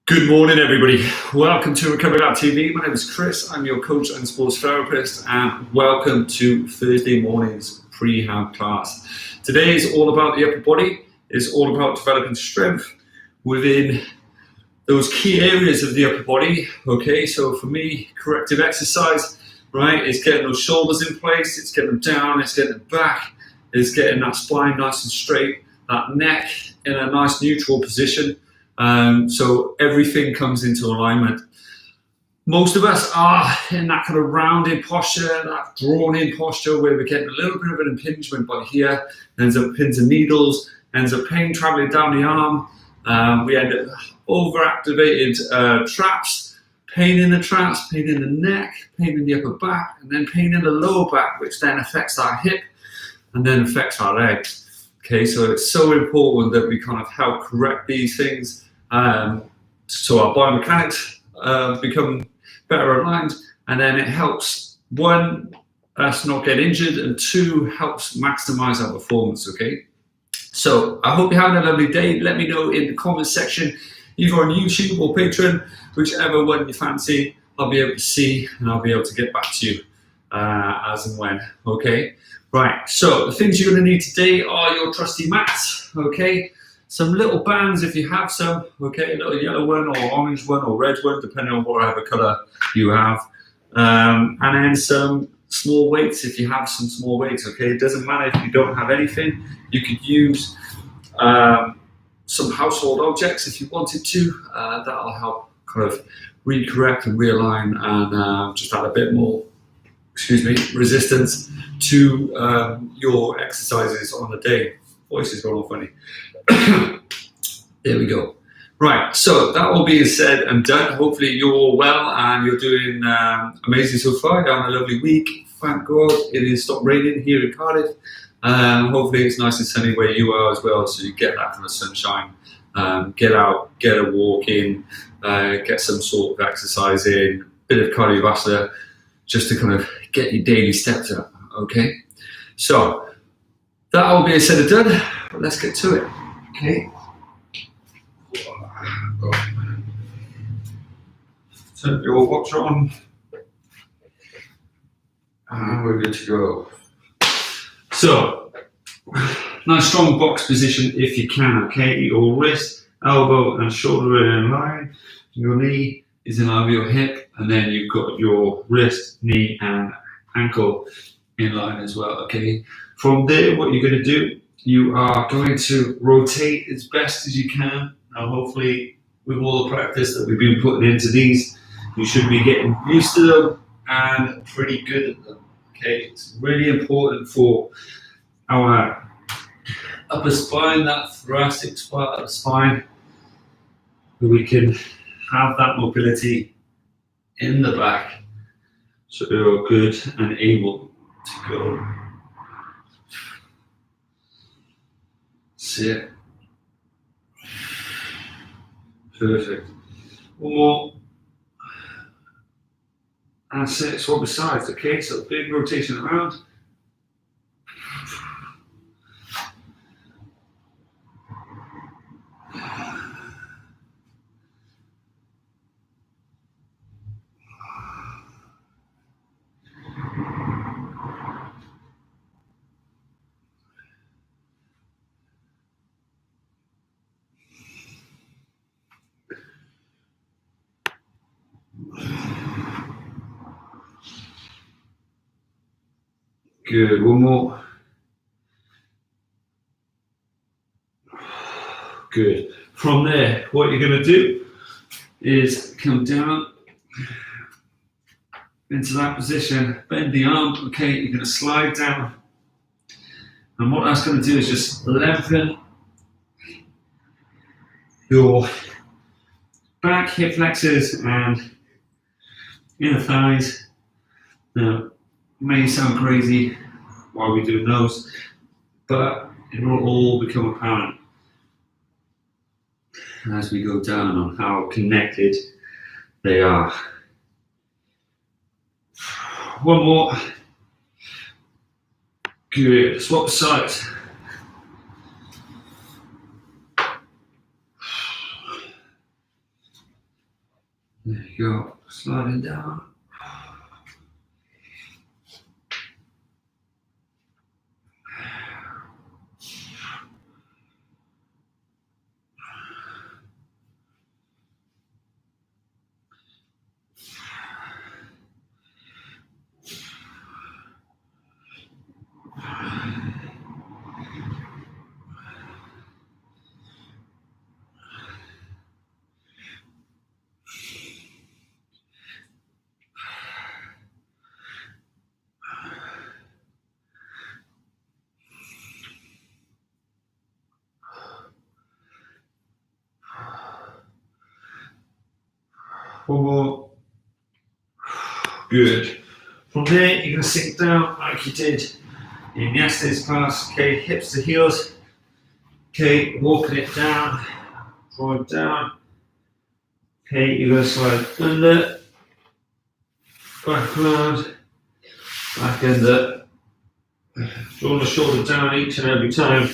Good morning, everybody. Welcome to Recovery Lab TV. My name is Chris. I'm your coach and sports therapist, and welcome to Thursday morning's Prehab class. Today is all about the upper body. It's all about developing strength within those key areas of the upper body. Okay, so for me, corrective exercise, right, is getting those shoulders in place, it's getting them down, it's getting them back, it's getting that spine nice and straight, that neck in a nice neutral position. So everything comes into alignment. Most of us are in that kind of rounded posture, that drawn-in posture where we're getting a little bit of an impingement by here, ends up pins and needles, ends up pain traveling down the arm. We end up overactivated traps, pain in the traps, pain in the neck, pain in the upper back, and then pain in the lower back, which then affects our hip and then affects our legs. Okay, so it's so important that we kind of help correct these things. So our biomechanics become better aligned, and then it helps, one, us not get injured, and two, helps maximize our performance. Okay, so I hope you're having a lovely day. Let me know in the comments section, either on YouTube or Patreon, whichever one you fancy. I'll be able to see and I'll be able to get back to you as and when. Okay, right, so the things you're going to need today are your trusty mats. Okay, some little bands if you have some, okay, a little yellow one or orange one or red one, depending on whatever colour you have. And then some small weights if you have some small weights, okay? It doesn't matter if you don't have anything. You could use some household objects if you wanted to. That'll help kind of recorrect and realign and just add a bit more, resistance to your exercises on the day. Voice is going all funny. There we go. Right, so that all being said and done, hopefully you're all well and you're doing amazing so far. You're having a lovely week. Thank God it has stopped raining here in Cardiff. Hopefully it's nice and sunny where you are as well, so you get that kind of sunshine. Get out, get a walk in, get some sort of exercise in, bit of cardiovascular, just to kind of get your daily steps up, okay? So, that all being said and done, let's get to it. Okay. Turn your watch on. And we're good to go. So, nice strong box position if you can, okay? Your wrist, elbow and shoulder are in line. Your knee is in line with your hip, and then you've got your wrist, knee and ankle in line as well, okay? From there, what you're going to do, you are going to rotate as best as you can. Now, hopefully, with all the practice that we've been putting into these, you should be getting used to them and pretty good at them. Okay, it's really important for our upper spine, that thoracic part of the spine, that we can have that mobility in the back, so you're good and able to go. Sit. Perfect. One more. And sit, swap sides, okay? So big rotation around. Good, one more. Good. From there, what you're going to do is come down into that position, bend the arm, okay, you're going to slide down. And what that's going to do is just lengthen your back, hip flexors and inner thighs. Now, may sound crazy while we're doing those, but it will all become apparent as we go down on how connected they are. One more. Good. Swap sides. There you go, sliding down. One more. Good. From there, you're going to sink down like you did in yesterday's class. Okay, hips to heels. Okay, walking it down, drawing down. Okay, you're going to slide under, back around, back under. Draw the shoulder down each and every time.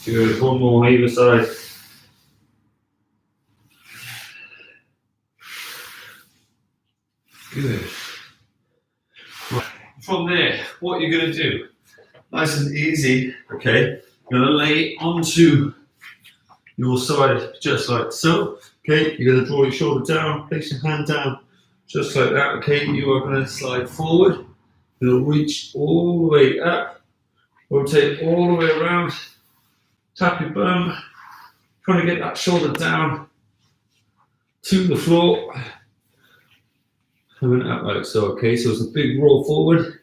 Good, one more on either side. Good. Right. From there, what you're going to do, nice and easy, okay, you're going to lay onto your side just like so, okay, you're going to draw your shoulder down, place your hand down, just like that, okay, you are going to slide forward, you'll reach all the way up, rotate all the way around, tap your bum, trying to get that shoulder down to the floor, coming up like so, okay, so it's a big roll forward,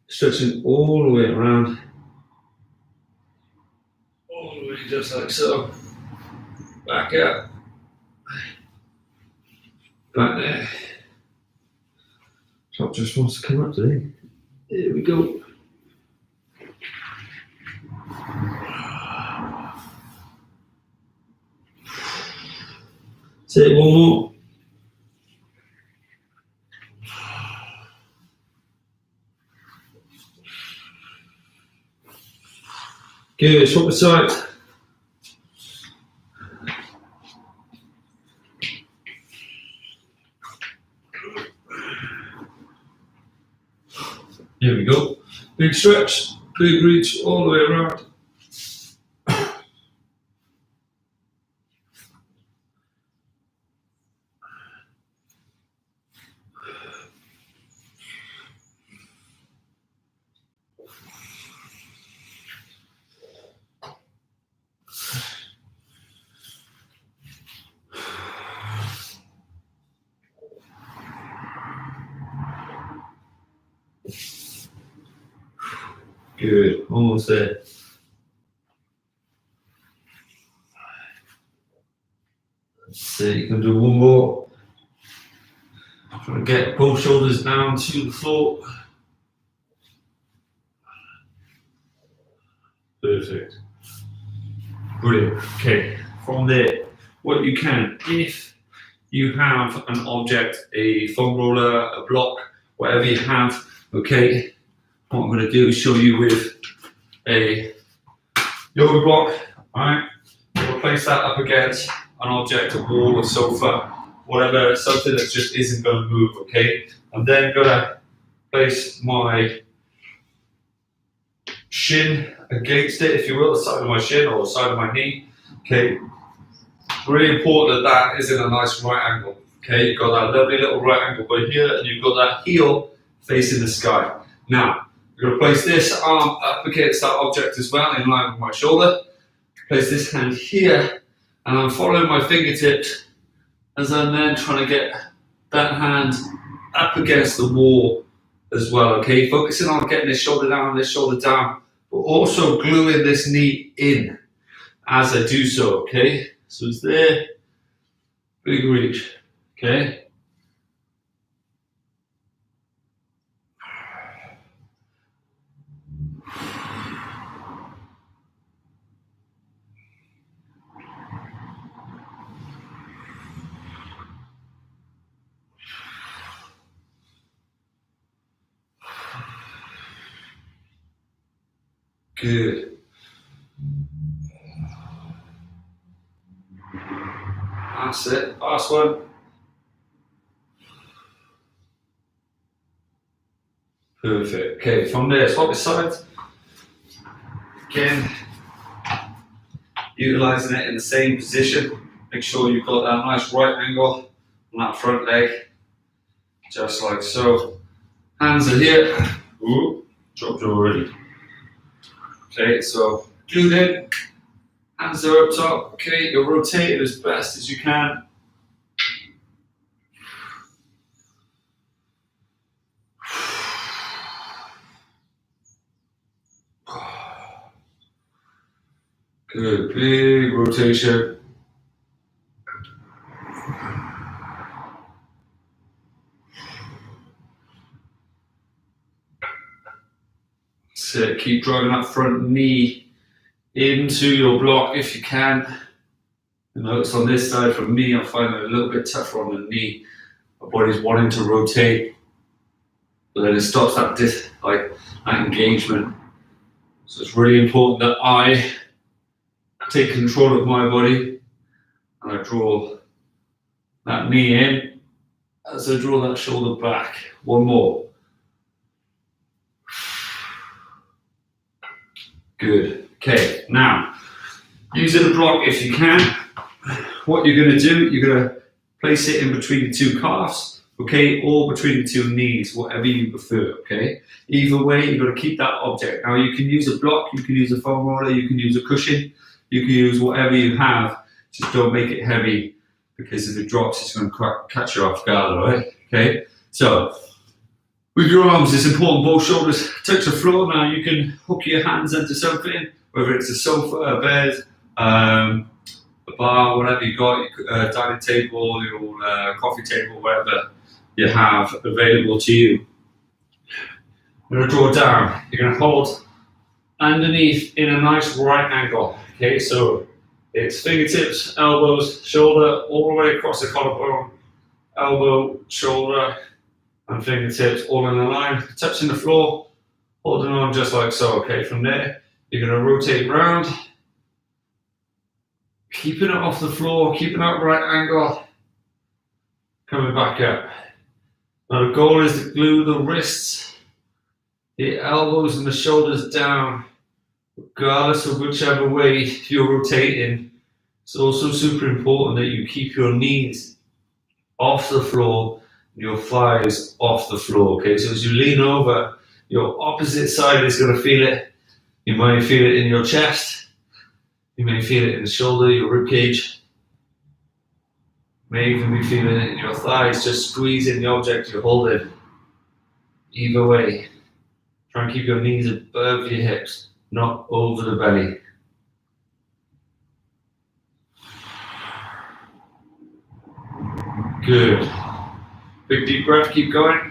stretching all the way around, all the way just like so, back up, back there, top just wants to come up today, there we go. Take one more. Good, swap the side. Here we go. Big stretch, big reach all the way around. Good, almost there. So you can do one more. Try to get both shoulders down to the floor. Perfect. Brilliant. Okay, from there, what you can, if you have an object, a foam roller, a block, whatever you have, okay, what I'm going to do is show you with a yoga block, alright? We'll place that up against an object, a wall, a sofa, whatever, something that just isn't going to move, okay? I'm then going to place my shin against it, if you will, the side of my shin or the side of my knee, okay? Really important that that is in a nice right angle, okay? You've got that lovely little right angle by here, and you've got that heel facing the sky. Now, I'm going to place this arm up against that object as well, in line with my shoulder. Place this hand here, and I'm following my fingertips as I'm then trying to get that hand up against the wall as well, okay? Focusing on getting this shoulder down, but also gluing this knee in as I do so, okay? So it's there, big reach, okay? Good. That's it. Last one. Perfect. Okay, from there, swap your sides. Again, utilising it in the same position. Make sure you've got that nice right angle on that front leg. Just like so. Hands are here. Ooh, dropped already. Okay, so glued in. Hands are up top. Okay, you're rotating as best as you can. Good, big rotation. So keep driving that front knee into your block if you can. You notice on this side, for me, I find it a little bit tougher on the knee. My body's wanting to rotate, but then it stops that that engagement. So it's really important that I take control of my body and I draw that knee in as I draw that shoulder back. One more. Good. Okay, now using the block if you can. What you're going to do, you're going to place it in between the two calves, okay, or between the two knees, whatever you prefer, okay. Either way, you've got to keep that object. Now you can use a block, you can use a foam roller, you can use a cushion, you can use whatever you have. Just don't make it heavy, because if it drops, it's going to catch you off guard, all right? Okay. So with your arms, it's important both shoulders touch the floor. Now you can hook your hands into something, whether it's a sofa, a bed, a bar, whatever you got, your dining table, your coffee table, whatever you have available to you. You're going to draw down. You're going to hold underneath in a nice right angle. Okay, so it's fingertips, elbows, shoulder, all the way across the collarbone, elbow, shoulder, and fingertips all in a line, touching the floor, holding on just like so. Okay, from there, you're going to rotate around, keeping it off the floor, keeping that right angle, coming back up. Now the goal is to glue the wrists, the elbows and the shoulders down, regardless of whichever way you're rotating. It's also super important that you keep your knees off the floor, your thighs off the floor. Okay, so as you lean over, your opposite side is going to feel it. You might feel it in your chest. You may feel it in the shoulder, your rib cage. You may even be feeling it in your thighs, just squeezing the object you're holding. Either way, try and keep your knees above your hips, not over the belly. Good. Big deep breath, keep going.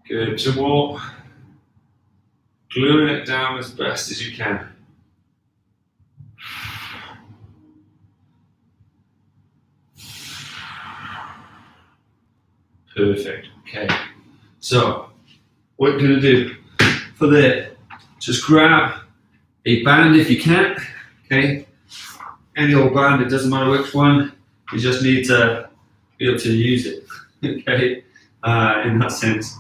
Good, two more. Gluing it down as best as you can. Perfect, okay. So, what you're gonna do for that, just grab a band if you can, okay? Any old band, it doesn't matter which one, you just need to be able to use it, okay? In that sense.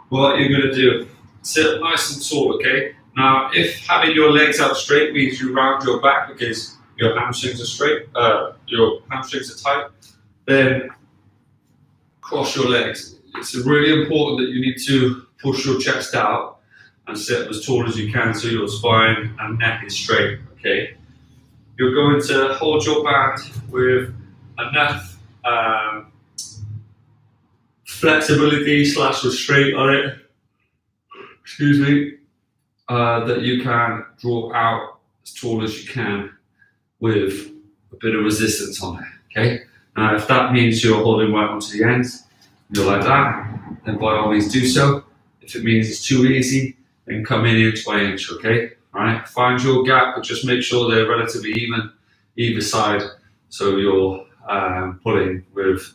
What you're going to do, sit up nice and tall, okay? Now, if having your legs out straight means you round your back because your hamstrings are straight, your hamstrings are tight, then cross your legs. It's really important that you need to push your chest out and sit up as tall as you can so your spine and neck is straight, okay? You're going to hold your band with enough flexibility / restraint on it, excuse me, that you can draw out as tall as you can with a bit of resistance on it, okay? Now, if that means you're holding right onto the ends, you're like that, then by all means do so. If it means it's too easy, then come in inch by inch, okay? All right, find your gap, but just make sure they're relatively even, either side, so you're pulling with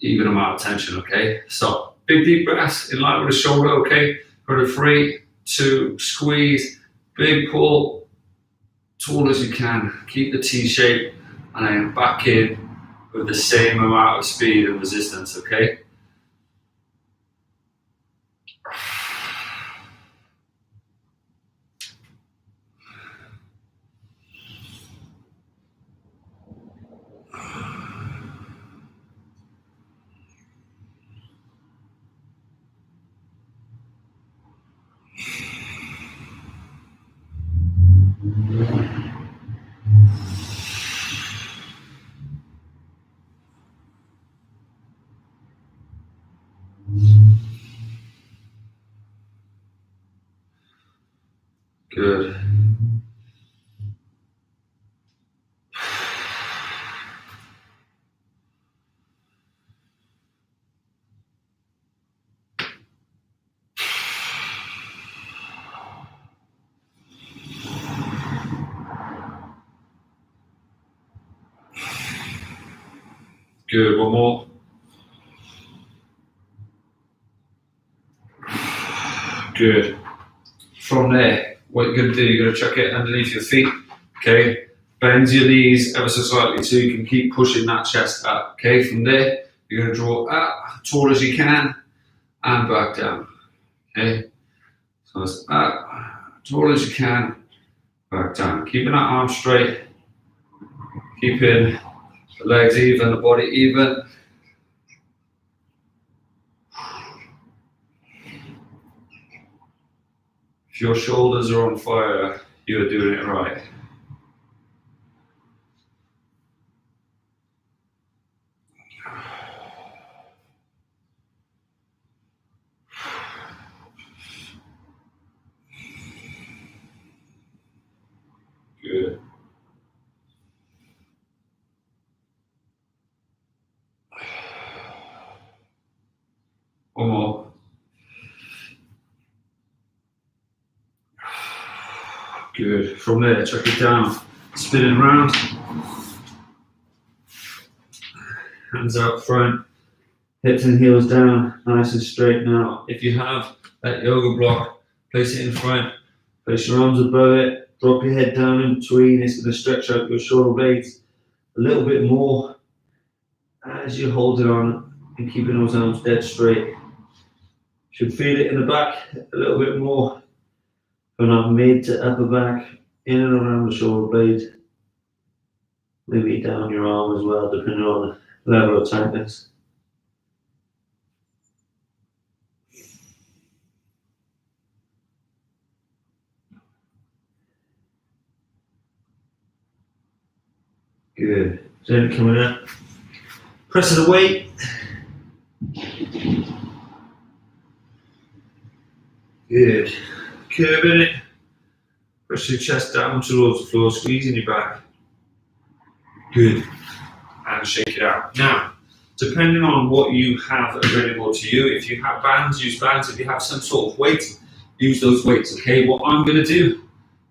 even amount of tension, okay? So, big deep breaths in line with the shoulder, okay? Go to 3, 2, squeeze, big pull, tall as you can, keep the T shape, and then back in with the same amount of speed and resistance, okay? Good. Good, one more. Good. From there, what you're going to do, you're going to chuck it underneath your feet, okay? Bend your knees ever so slightly so you can keep pushing that chest up, okay? From there, you're going to draw up, tall as you can, and back down, okay? So it's up, tall as you can, back down. Keeping that arm straight, keeping the legs even, the body even. If your shoulders are on fire, you're doing it right. Good. One more. Good. From there, chuck it down, spinning round. Hands out front, hips and heels down, nice and straight. Now, if you have that yoga block, place it in front, place your arms above it, drop your head down in between. It's going to stretch out your shoulder blades a little bit more as you hold it on and keeping those arms dead straight. Should feel it in the back a little bit more from that mid to upper back, in and around the shoulder blade, maybe down your arm as well, depending on the level of tightness. Good. Then coming up, pressing the weight. Good. Curving it. Press your chest down towards the floor, squeezing your back. Good. And shake it out. Now, depending on what you have available to you, if you have bands, use bands. If you have some sort of weight, use those weights. Okay, what I'm going to do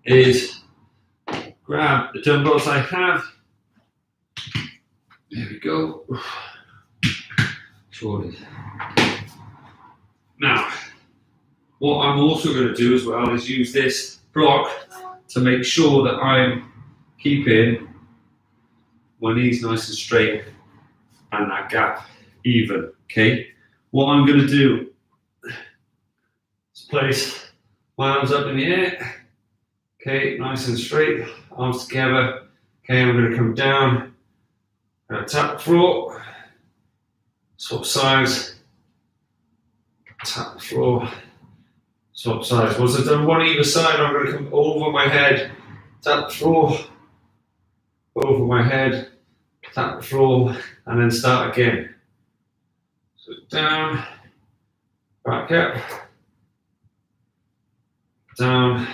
is grab the dumbbells I have. There we go. Sorted. Now, what I'm also going to do as well is use this block to make sure that I'm keeping my knees nice and straight and that gap even, okay? What I'm going to do is place my arms up in the air, okay, nice and straight, arms together, okay, I'm going to come down, tap the floor, swap sides, tap the floor, swap sides. Once I've done one either side, I'm going to come over my head, tap the floor, over my head, tap the floor, and then start again. So down, back up, down,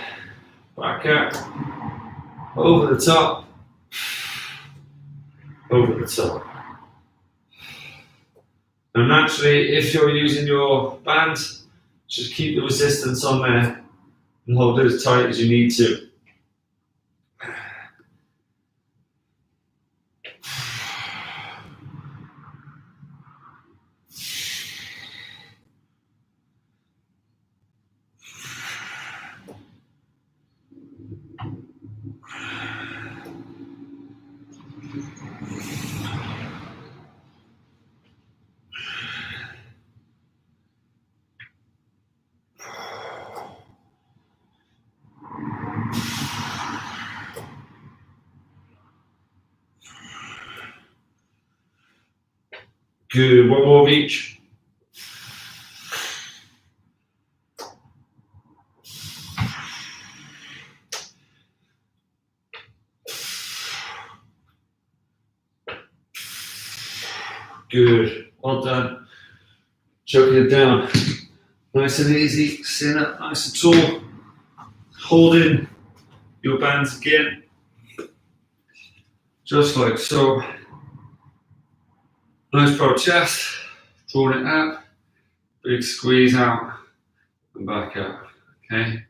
back up, over the top, over the top. And naturally, if you're using your band, just keep the resistance on there and hold it as tight as you need to. Good, one more of each. Good, well done. Choking it down. Nice and easy, sitting up nice and tall. Holding your bands again. Just like so. Nice broad chest. Drawing it up. Big squeeze out. And back up. Okay.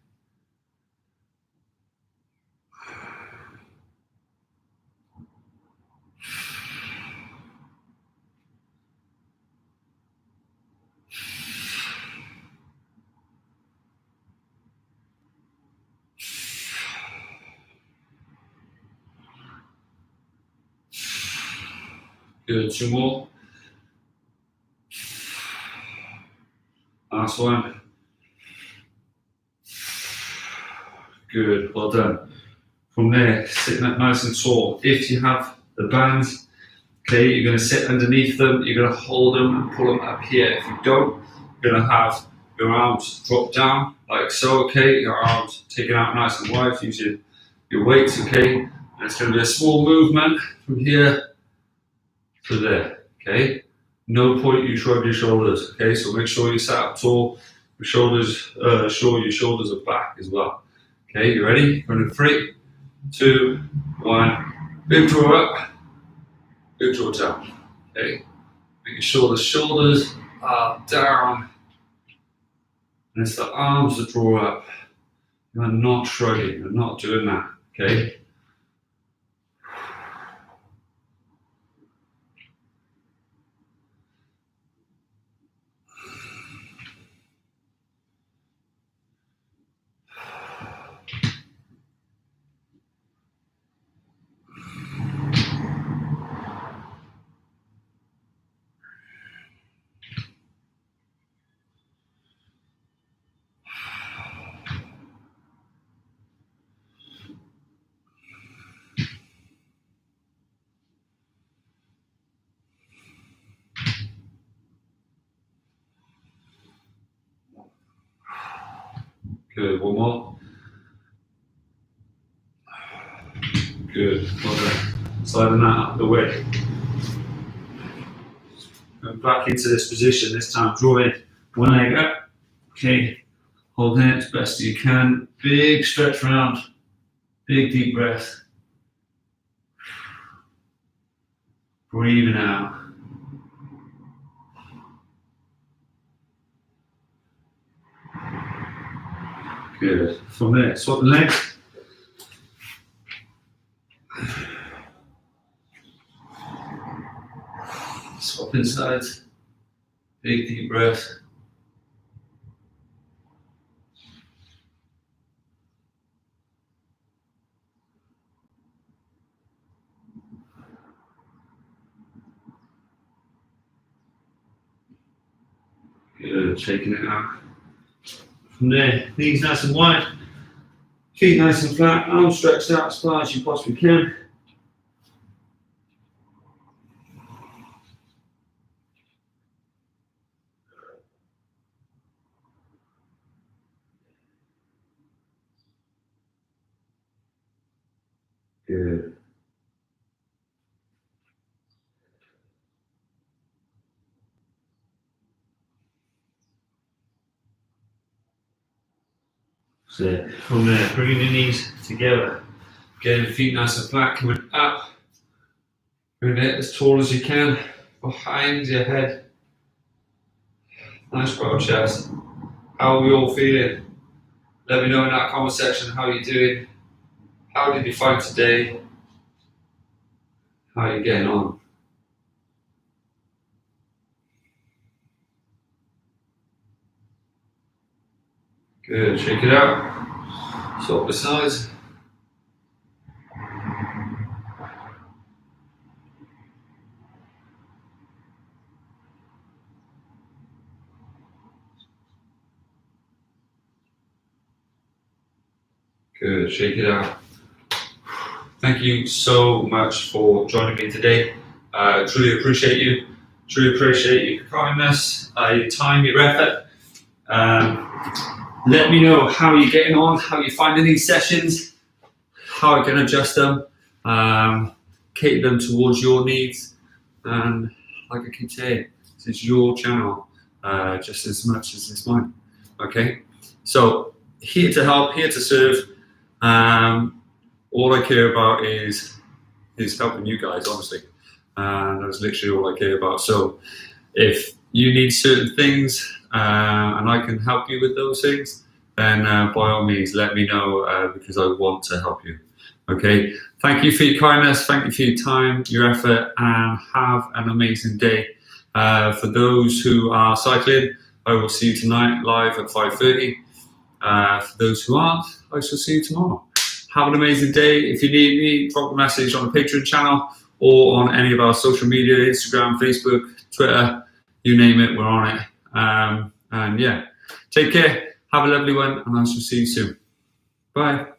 Good, two more. Last one. Good, well done. From there, sitting up nice and tall. If you have the bands, okay, you're going to sit underneath them, you're going to hold them and pull them up here. If you don't, you're going to have your arms drop down like so, okay? Your arms taken out nice and wide using your weights, okay? And it's going to be a small movement from here to there, okay? No point you shrug your shoulders, okay? So make sure you sat up tall, your shoulders, sure your shoulders are back as well. Okay, you ready? We're in 3, 2, 1. Big draw up, big draw down, okay? Making sure the shoulders are down, and it's the arms that draw up. You're not shrugging, you're not doing that, okay? Good, one more. Good, well done. Sliding that out of the way. Going back into this position, this time drawing one leg up. Okay, holding it as best you can. Big stretch round, big deep breath. Breathing out. Good. From there, swap the legs. Swap inside. Big deep breath. Good. Shaking it out. From there, knees nice and wide. Feet nice and flat. Arms stretched out as far as you possibly can. Good. So from there, bringing your knees together, getting the feet nice and flat, coming up, bring it as tall as you can, behind your head. Nice broad chest. How are we all feeling? Let me know in that comment section how you're doing. How did you find today? How are you getting on? Good, shake it out. Swap the sides. Good, shake it out. Thank you so much for joining me today. Truly appreciate you. Truly appreciate your kindness, your time, your effort. Let me know how you're getting on, how you're finding these sessions, how I can adjust them, cater them towards your needs. And like I keep saying, this is your channel just as much as it's mine. Okay? So, here to help, here to serve. All I care about is helping you guys, honestly. And that's literally all I care about. So if you need certain things and I can help you with those things, then by all means, let me know because I want to help you. Okay. Thank you for your kindness. Thank you for your time, your effort, and have an amazing day. For those who are cycling, I will see you tonight live at 5:30. For those who aren't, I shall see you tomorrow. Have an amazing day. If you need me, drop a message on the Patreon channel or on any of our social media, Instagram, Facebook, Twitter, you name it, we're on it. And yeah, take care. Have a lovely one, and I shall see you soon. Bye.